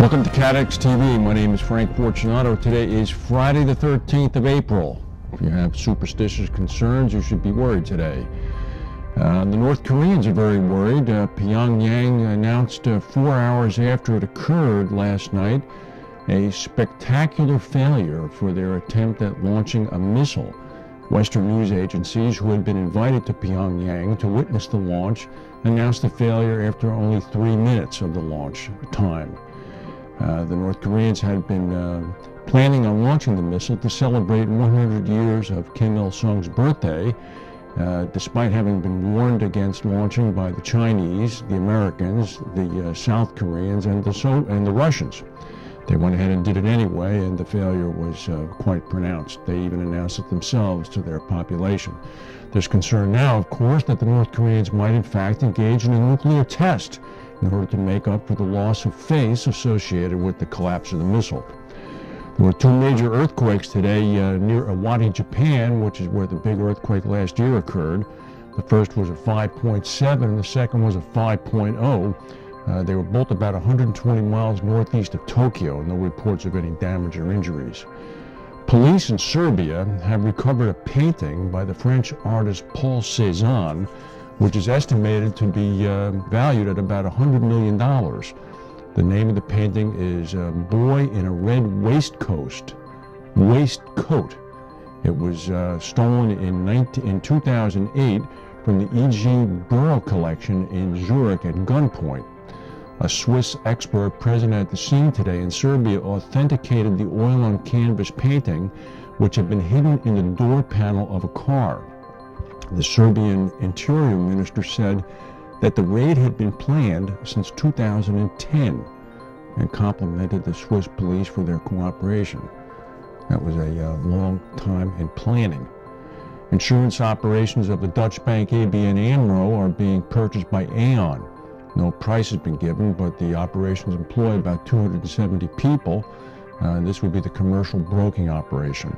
Welcome to CATEX TV. My name is Frank Fortunato. Today is Friday the 13th of April. If you have superstitious concerns, you should be worried today. The North Koreans are very worried. Pyongyang announced 4 hours after it occurred last night a spectacular failure for their attempt at launching a missile. Western news agencies who had been invited to Pyongyang to witness the launch announced the failure after only 3 minutes of the launch time. The North Koreans had been planning on launching the missile to celebrate 100 years of Kim Il-sung's birthday, despite having been warned against launching by the Chinese, the Americans, the South Koreans, and the Russians. They went ahead and did it anyway, and the failure was quite pronounced. They even announced it themselves to their population. There's concern now, of course, that the North Koreans might in fact engage in a nuclear test in order to make up for the loss of face associated with the collapse of the missile. There were 2 major earthquakes today near Awadi, Japan, which is where the big earthquake last year occurred. The first was a 5.7 and the second was a 5.0. They were both about 120 miles northeast of Tokyo. No reports of any damage or injuries. Police in Serbia have recovered a painting by the French artist Paul Cézanne, which is estimated to be valued at about $100 million. The name of the painting is Boy in a Red Waistcoat. It was stolen in 2008 from the E.G. Burrow collection in Zurich at gunpoint. A Swiss expert present at the scene today in Serbia authenticated the oil-on-canvas painting, which had been hidden in the door panel of a car. The Serbian Interior Minister said that the raid had been planned since 2010 and complimented the Swiss police for their cooperation. That was a long time in planning. Insurance operations of the Dutch bank ABN AMRO are being purchased by Aon. No price has been given, but the operations employ about 270 people. This would be the commercial broking operation.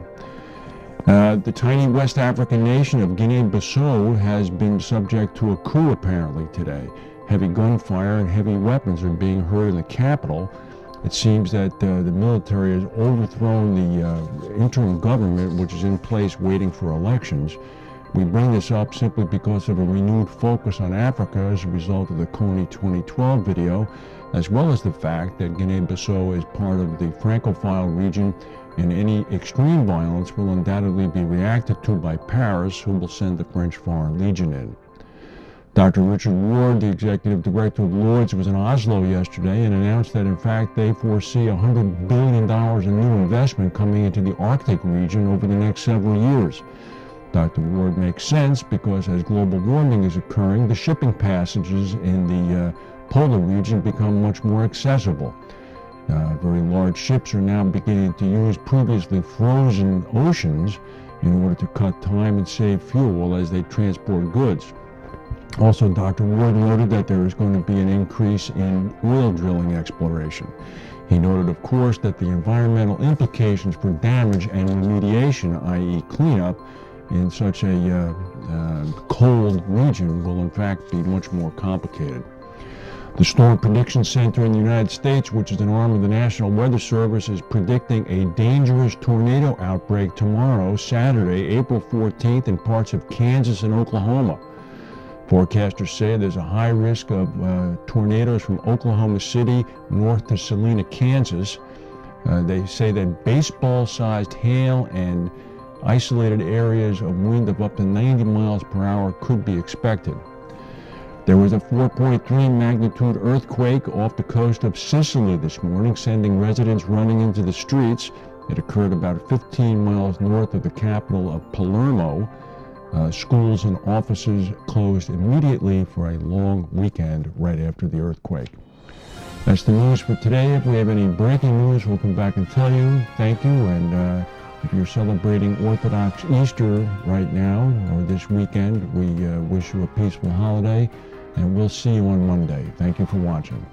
The tiny West African nation of Guinea-Bissau has been subject to a coup apparently today. Heavy gunfire and heavy weapons are being heard in the capital. It seems that the military has overthrown the interim government, which is in place waiting for elections. We bring this up simply because of a renewed focus on Africa as a result of the Coney 2012 video, as well as the fact that Guinea-Bissau is part of the Francophile region, and any extreme violence will undoubtedly be reacted to by Paris, who will send the French Foreign Legion in. Dr. Richard Ward, the executive director of Lloyd's, was in Oslo yesterday and announced that in fact they foresee $100 billion in new investment coming into the Arctic region over the next several years. Dr. Ward makes sense because as global warming is occurring, the shipping passages in the polar region become much more accessible. Very large ships are now beginning to use previously frozen oceans in order to cut time and save fuel as they transport goods. Also, Dr. Ward noted that there is going to be an increase in oil drilling exploration. He noted, of course, that the environmental implications for damage and remediation, i.e. cleanup, in such a cold region will in fact be much more complicated. The Storm Prediction Center in the United States, which is an arm of the National Weather Service, is predicting a dangerous tornado outbreak tomorrow, Saturday, April 14th, in parts of Kansas and Oklahoma. Forecasters say there's a high risk of tornadoes from Oklahoma City north to Salina, Kansas. They say that baseball-sized hail and isolated areas of wind of up to 90 miles per hour could be expected. There was a 4.3 magnitude earthquake off the coast of Sicily this morning, sending residents running into the streets. It occurred about 15 miles north of the capital of Palermo. Schools and offices closed immediately for a long weekend right after the earthquake. That's the news for today. If we have any breaking news, we'll come back and tell you. Thank you, and if you're celebrating Orthodox Easter right now or this weekend, we wish you a peaceful holiday, and we'll see you on Monday. Thank you for watching.